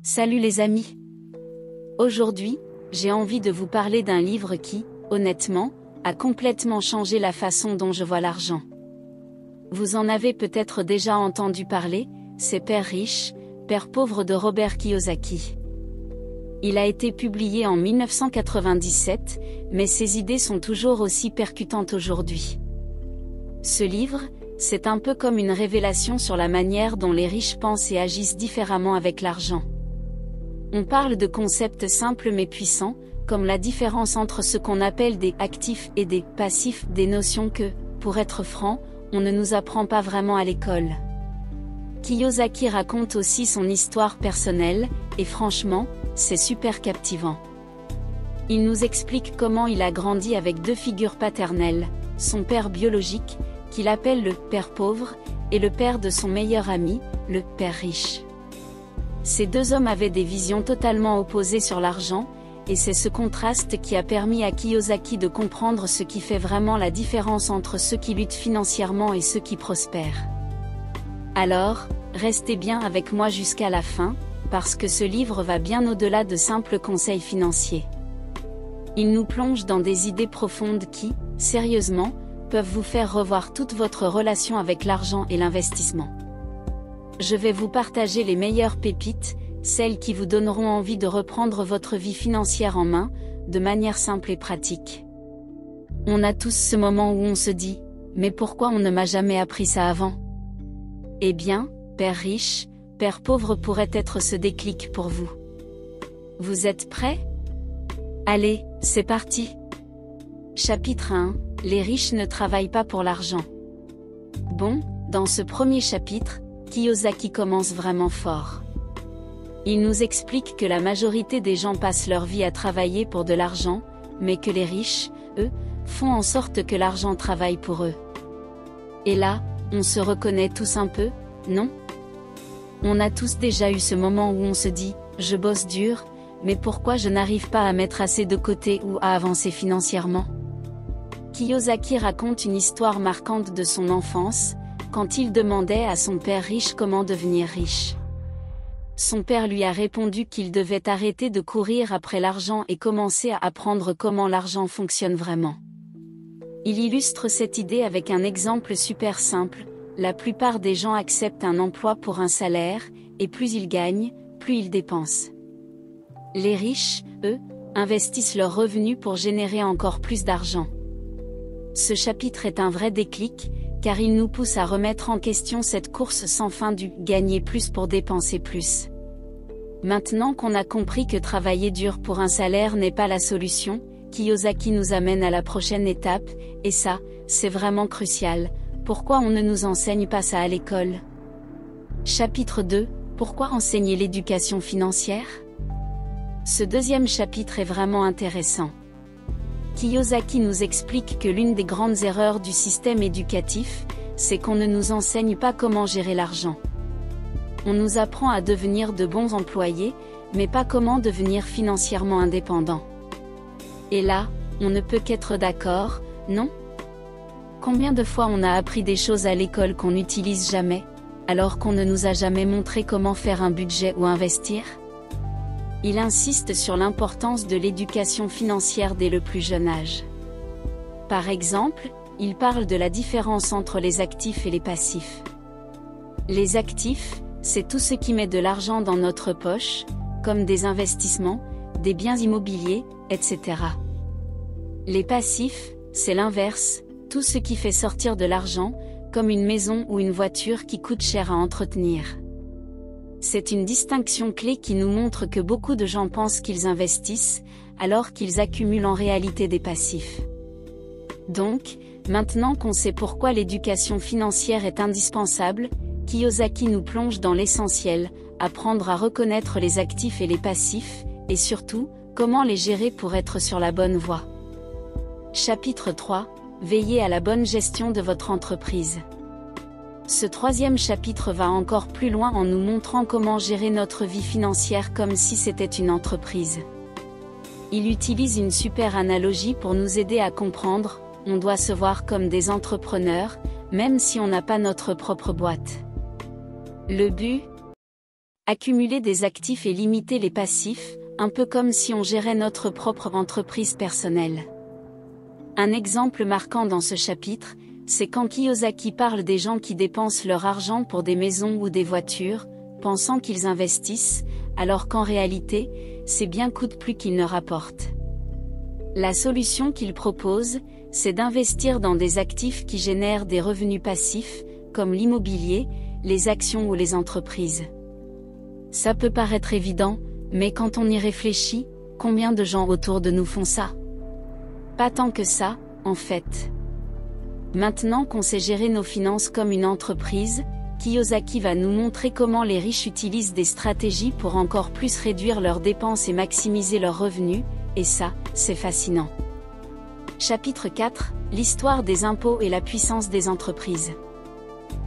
Salut les amis. Aujourd'hui, j'ai envie de vous parler d'un livre qui, honnêtement, a complètement changé la façon dont je vois l'argent. Vous en avez peut-être déjà entendu parler, c'est Père riche, Père pauvre de Robert Kiyosaki. Il a été publié en 1997, mais ses idées sont toujours aussi percutantes aujourd'hui. Ce livre, c'est un peu comme une révélation sur la manière dont les riches pensent et agissent différemment avec l'argent. On parle de concepts simples mais puissants, comme la différence entre ce qu'on appelle des actifs et des passifs, des notions que, pour être franc, on ne nous apprend pas vraiment à l'école. Kiyosaki raconte aussi son histoire personnelle, et franchement, c'est super captivant. Il nous explique comment il a grandi avec deux figures paternelles, son père biologique, qu'il appelle le père pauvre, et le père de son meilleur ami, le père riche. Ces deux hommes avaient des visions totalement opposées sur l'argent, et c'est ce contraste qui a permis à Kiyosaki de comprendre ce qui fait vraiment la différence entre ceux qui luttent financièrement et ceux qui prospèrent. Alors, restez bien avec moi jusqu'à la fin, parce que ce livre va bien au-delà de simples conseils financiers. Il nous plonge dans des idées profondes qui, sérieusement, peuvent vous faire revoir toute votre relation avec l'argent et l'investissement. Je vais vous partager les meilleures pépites, celles qui vous donneront envie de reprendre votre vie financière en main, de manière simple et pratique. On a tous ce moment où on se dit, mais pourquoi on ne m'a jamais appris ça avant? Eh bien, Père riche, Père pauvre pourrait être ce déclic pour vous. Vous êtes prêts? Allez, c'est parti! Chapitre 1, les riches ne travaillent pas pour l'argent. Bon, dans ce premier chapitre, Kiyosaki commence vraiment fort. Il nous explique que la majorité des gens passent leur vie à travailler pour de l'argent, mais que les riches, eux, font en sorte que l'argent travaille pour eux. Et là, on se reconnaît tous un peu, non? On a tous déjà eu ce moment où on se dit, je bosse dur, mais pourquoi je n'arrive pas à mettre assez de côté ou à avancer financièrement? Kiyosaki raconte une histoire marquante de son enfance, quand il demandait à son père riche comment devenir riche. Son père lui a répondu qu'il devait arrêter de courir après l'argent et commencer à apprendre comment l'argent fonctionne vraiment. Il illustre cette idée avec un exemple super simple, la plupart des gens acceptent un emploi pour un salaire, et plus ils gagnent, plus ils dépensent. Les riches, eux, investissent leurs revenus pour générer encore plus d'argent. Ce chapitre est un vrai déclic, car il nous pousse à remettre en question cette course sans fin du « gagner plus pour dépenser plus ». Maintenant qu'on a compris que travailler dur pour un salaire n'est pas la solution, Kiyosaki nous amène à la prochaine étape, et ça, c'est vraiment crucial. Pourquoi on ne nous enseigne pas ça à l'école? Chapitre 2, pourquoi enseigner l'éducation financière? Ce deuxième chapitre est vraiment intéressant. Kiyosaki nous explique que l'une des grandes erreurs du système éducatif, c'est qu'on ne nous enseigne pas comment gérer l'argent. On nous apprend à devenir de bons employés, mais pas comment devenir financièrement indépendant. Et là, on ne peut qu'être d'accord, non? Combien de fois on a appris des choses à l'école qu'on n'utilise jamais, alors qu'on ne nous a jamais montré comment faire un budget ou investir? Il insiste sur l'importance de l'éducation financière dès le plus jeune âge. Par exemple, il parle de la différence entre les actifs et les passifs. Les actifs, c'est tout ce qui met de l'argent dans notre poche, comme des investissements, des biens immobiliers, etc. Les passifs, c'est l'inverse, tout ce qui fait sortir de l'argent, comme une maison ou une voiture qui coûte cher à entretenir. C'est une distinction clé qui nous montre que beaucoup de gens pensent qu'ils investissent, alors qu'ils accumulent en réalité des passifs. Donc, maintenant qu'on sait pourquoi l'éducation financière est indispensable, Kiyosaki nous plonge dans l'essentiel, apprendre à reconnaître les actifs et les passifs, et surtout, comment les gérer pour être sur la bonne voie. Chapitre 3, veillez à la bonne gestion de votre entreprise. Ce troisième chapitre va encore plus loin en nous montrant comment gérer notre vie financière comme si c'était une entreprise. Il utilise une super analogie pour nous aider à comprendre, on doit se voir comme des entrepreneurs, même si on n'a pas notre propre boîte. Le but, Accumuler des actifs et limiter les passifs, un peu comme si on gérait notre propre entreprise personnelle. Un exemple marquant dans ce chapitre, c'est quand Kiyosaki parle des gens qui dépensent leur argent pour des maisons ou des voitures, pensant qu'ils investissent, alors qu'en réalité, c'est bien coûte plus qu'ils ne rapportent. La solution qu'il propose, c'est d'investir dans des actifs qui génèrent des revenus passifs, comme l'immobilier, les actions ou les entreprises. Ça peut paraître évident, mais quand on y réfléchit, combien de gens autour de nous font ça? Pas tant que ça, en fait. Maintenant qu'on sait gérer nos finances comme une entreprise, Kiyosaki va nous montrer comment les riches utilisent des stratégies pour encore plus réduire leurs dépenses et maximiser leurs revenus, et ça, c'est fascinant. Chapitre 4, l'histoire des impôts et la puissance des entreprises.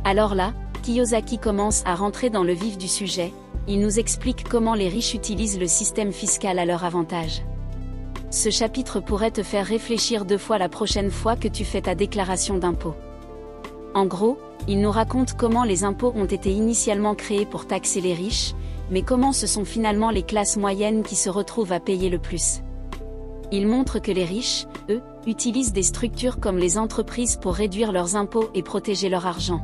Alors là, Kiyosaki commence à rentrer dans le vif du sujet, il nous explique comment les riches utilisent le système fiscal à leur avantage. Ce chapitre pourrait te faire réfléchir 2 fois la prochaine fois que tu fais ta déclaration d'impôt. En gros, il nous raconte comment les impôts ont été initialement créés pour taxer les riches, mais comment ce sont finalement les classes moyennes qui se retrouvent à payer le plus. Il montre que les riches, eux, utilisent des structures comme les entreprises pour réduire leurs impôts et protéger leur argent.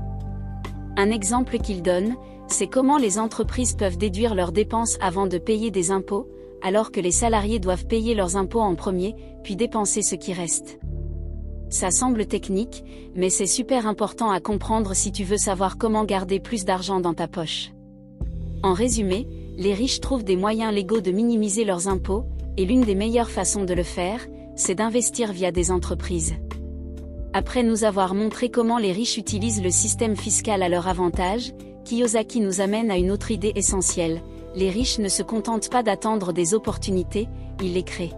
Un exemple qu'il donne, c'est comment les entreprises peuvent déduire leurs dépenses avant de payer des impôts, alors que les salariés doivent payer leurs impôts en premier, puis dépenser ce qui reste. Ça semble technique, mais c'est super important à comprendre si tu veux savoir comment garder plus d'argent dans ta poche. En résumé, les riches trouvent des moyens légaux de minimiser leurs impôts, et l'une des meilleures façons de le faire, c'est d'investir via des entreprises. Après nous avoir montré comment les riches utilisent le système fiscal à leur avantage, Kiyosaki nous amène à une autre idée essentielle. Les riches ne se contentent pas d'attendre des opportunités, ils les créent.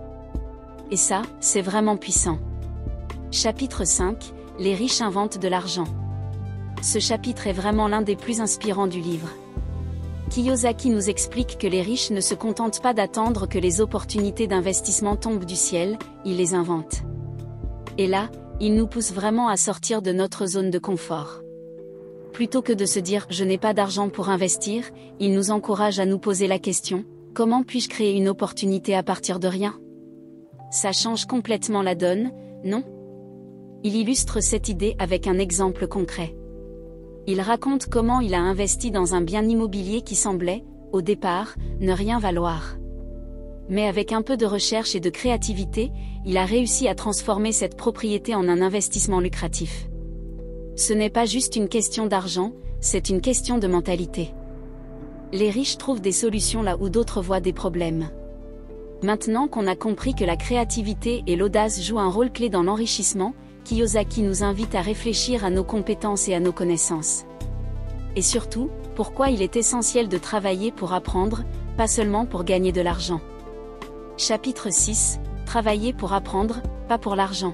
Et ça, c'est vraiment puissant. Chapitre 5, les riches inventent de l'argent. Ce chapitre est vraiment l'un des plus inspirants du livre. Kiyosaki nous explique que les riches ne se contentent pas d'attendre que les opportunités d'investissement tombent du ciel, ils les inventent. Et là, il nous pousse vraiment à sortir de notre zone de confort. Plutôt que de se dire « je n'ai pas d'argent pour investir », il nous encourage à nous poser la question « comment puis-je créer une opportunité à partir de rien ?» Ça change complètement la donne, non? Il illustre cette idée avec un exemple concret. Il raconte comment il a investi dans un bien immobilier qui semblait, au départ, ne rien valoir. Mais avec un peu de recherche et de créativité, il a réussi à transformer cette propriété en un investissement lucratif. Ce n'est pas juste une question d'argent, c'est une question de mentalité. Les riches trouvent des solutions là où d'autres voient des problèmes. Maintenant qu'on a compris que la créativité et l'audace jouent un rôle clé dans l'enrichissement, Kiyosaki nous invite à réfléchir à nos compétences et à nos connaissances. Et surtout, pourquoi il est essentiel de travailler pour apprendre, pas seulement pour gagner de l'argent. Chapitre 6, travailler pour apprendre, pas pour l'argent.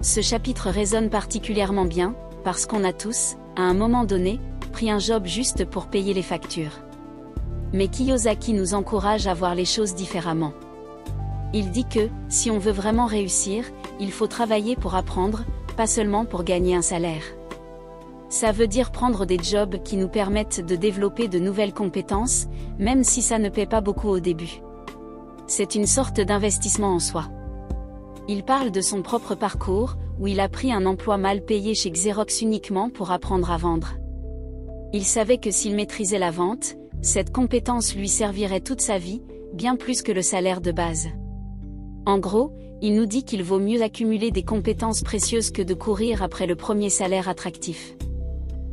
Ce chapitre résonne particulièrement bien, parce qu'on a tous, à un moment donné, pris un job juste pour payer les factures. Mais Kiyosaki nous encourage à voir les choses différemment. Il dit que, si on veut vraiment réussir, il faut travailler pour apprendre, pas seulement pour gagner un salaire. Ça veut dire prendre des jobs qui nous permettent de développer de nouvelles compétences, même si ça ne paie pas beaucoup au début. C'est une sorte d'investissement en soi. Il parle de son propre parcours, où il a pris un emploi mal payé chez Xerox uniquement pour apprendre à vendre. Il savait que s'il maîtrisait la vente, cette compétence lui servirait toute sa vie, bien plus que le salaire de base. En gros, il nous dit qu'il vaut mieux accumuler des compétences précieuses que de courir après le premier salaire attractif.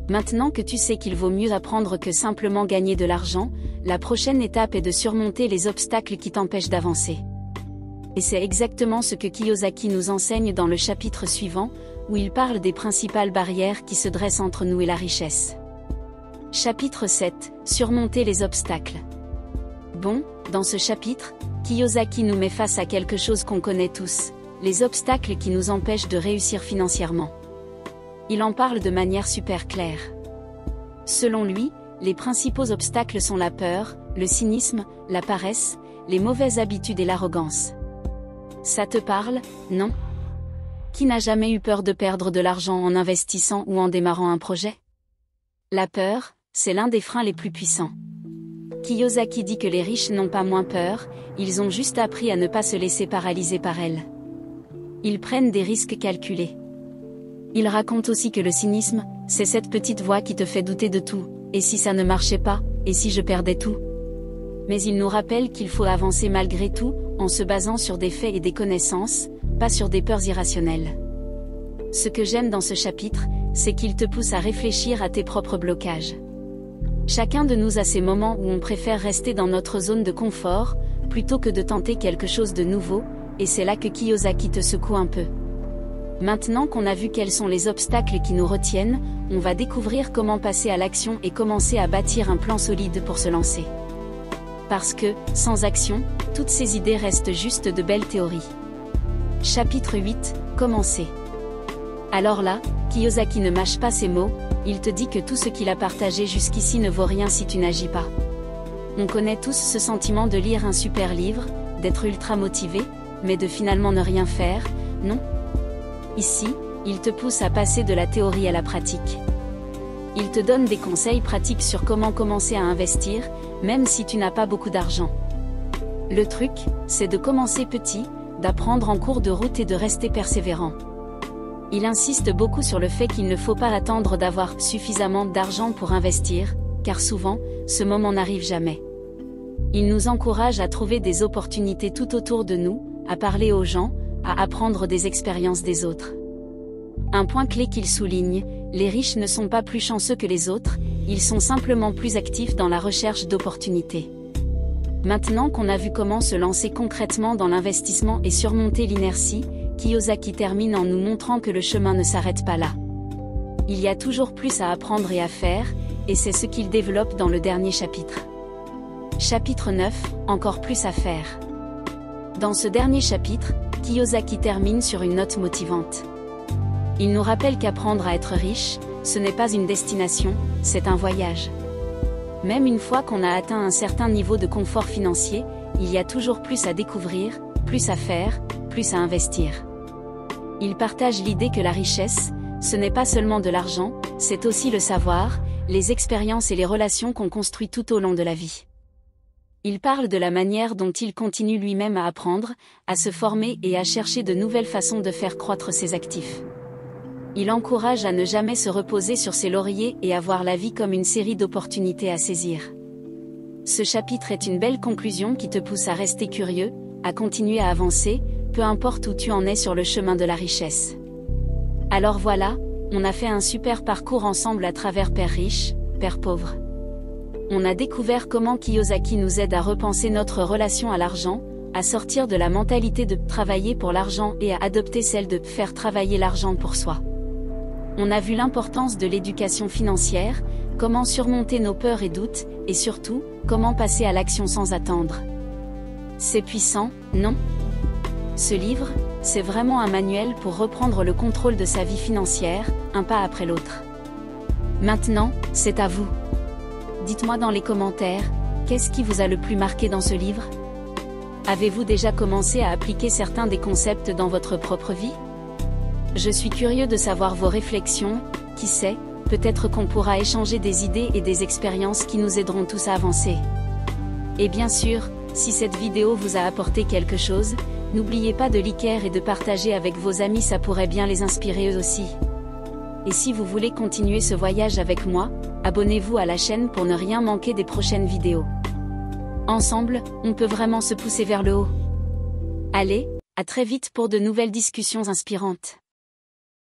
Maintenant que tu sais qu'il vaut mieux apprendre que simplement gagner de l'argent, la prochaine étape est de surmonter les obstacles qui t'empêchent d'avancer. Et c'est exactement ce que Kiyosaki nous enseigne dans le chapitre suivant, où il parle des principales barrières qui se dressent entre nous et la richesse. Chapitre 7, surmonter les obstacles. Bon, dans ce chapitre, Kiyosaki nous met face à quelque chose qu'on connaît tous, les obstacles qui nous empêchent de réussir financièrement. Il en parle de manière super claire. Selon lui, les principaux obstacles sont la peur, le cynisme, la paresse, les mauvaises habitudes et l'arrogance. Ça te parle, non? Qui n'a jamais eu peur de perdre de l'argent en investissant ou en démarrant un projet? La peur, c'est l'un des freins les plus puissants. Kiyosaki dit que les riches n'ont pas moins peur, ils ont juste appris à ne pas se laisser paralyser par elles. Ils prennent des risques calculés. Il raconte aussi que le cynisme, c'est cette petite voix qui te fait douter de tout, et si ça ne marchait pas, et si je perdais tout. Mais il nous rappelle qu'il faut avancer malgré tout, en se basant sur des faits et des connaissances, pas sur des peurs irrationnelles. Ce que j'aime dans ce chapitre, c'est qu'il te pousse à réfléchir à tes propres blocages. Chacun de nous a ces moments où on préfère rester dans notre zone de confort, plutôt que de tenter quelque chose de nouveau, et c'est là que Kiyosaki te secoue un peu. Maintenant qu'on a vu quels sont les obstacles qui nous retiennent, on va découvrir comment passer à l'action et commencer à bâtir un plan solide pour se lancer. Parce que, sans action, toutes ces idées restent juste de belles théories. Chapitre 8, Commencer. Alors là, Kiyosaki ne mâche pas ses mots, il te dit que tout ce qu'il a partagé jusqu'ici ne vaut rien si tu n'agis pas. On connaît tous ce sentiment de lire un super livre, d'être ultra motivé, mais de finalement ne rien faire, non? Ici, il te pousse à passer de la théorie à la pratique. Il te donne des conseils pratiques sur comment commencer à investir, même si tu n'as pas beaucoup d'argent. Le truc, c'est de commencer petit, d'apprendre en cours de route et de rester persévérant. Il insiste beaucoup sur le fait qu'il ne faut pas attendre d'avoir suffisamment d'argent pour investir, car souvent, ce moment n'arrive jamais. Il nous encourage à trouver des opportunités tout autour de nous, à parler aux gens, à apprendre des expériences des autres. Un point clé qu'il souligne, les riches ne sont pas plus chanceux que les autres, ils sont simplement plus actifs dans la recherche d'opportunités. Maintenant qu'on a vu comment se lancer concrètement dans l'investissement et surmonter l'inertie, Kiyosaki termine en nous montrant que le chemin ne s'arrête pas là. Il y a toujours plus à apprendre et à faire, et c'est ce qu'il développe dans le dernier chapitre. Chapitre 9, encore plus à faire. Dans ce dernier chapitre, Kiyosaki termine sur une note motivante. Il nous rappelle qu'apprendre à être riche, ce n'est pas une destination, c'est un voyage. Même une fois qu'on a atteint un certain niveau de confort financier, il y a toujours plus à découvrir, plus à faire, plus à investir. Il partage l'idée que la richesse, ce n'est pas seulement de l'argent, c'est aussi le savoir, les expériences et les relations qu'on construit tout au long de la vie. Il parle de la manière dont il continue lui-même à apprendre, à se former et à chercher de nouvelles façons de faire croître ses actifs. Il encourage à ne jamais se reposer sur ses lauriers et à voir la vie comme une série d'opportunités à saisir. Ce chapitre est une belle conclusion qui te pousse à rester curieux, à continuer à avancer, peu importe où tu en es sur le chemin de la richesse. Alors voilà, on a fait un super parcours ensemble à travers Père riche, Père pauvre. On a découvert comment Kiyosaki nous aide à repenser notre relation à l'argent, à sortir de la mentalité de travailler pour l'argent et à adopter celle de faire travailler l'argent pour soi. On a vu l'importance de l'éducation financière, comment surmonter nos peurs et doutes, et surtout, comment passer à l'action sans attendre. C'est puissant, non? Ce livre, c'est vraiment un manuel pour reprendre le contrôle de sa vie financière, un pas après l'autre. Maintenant, c'est à vous. Dites-moi dans les commentaires, qu'est-ce qui vous a le plus marqué dans ce livre? Avez-vous déjà commencé à appliquer certains des concepts dans votre propre vie? Je suis curieux de savoir vos réflexions, qui sait, peut-être qu'on pourra échanger des idées et des expériences qui nous aideront tous à avancer. Et bien sûr, si cette vidéo vous a apporté quelque chose, n'oubliez pas de liker et de partager avec vos amis, ça pourrait bien les inspirer eux aussi. Et si vous voulez continuer ce voyage avec moi, abonnez-vous à la chaîne pour ne rien manquer des prochaines vidéos. Ensemble, on peut vraiment se pousser vers le haut. Allez, à très vite pour de nouvelles discussions inspirantes.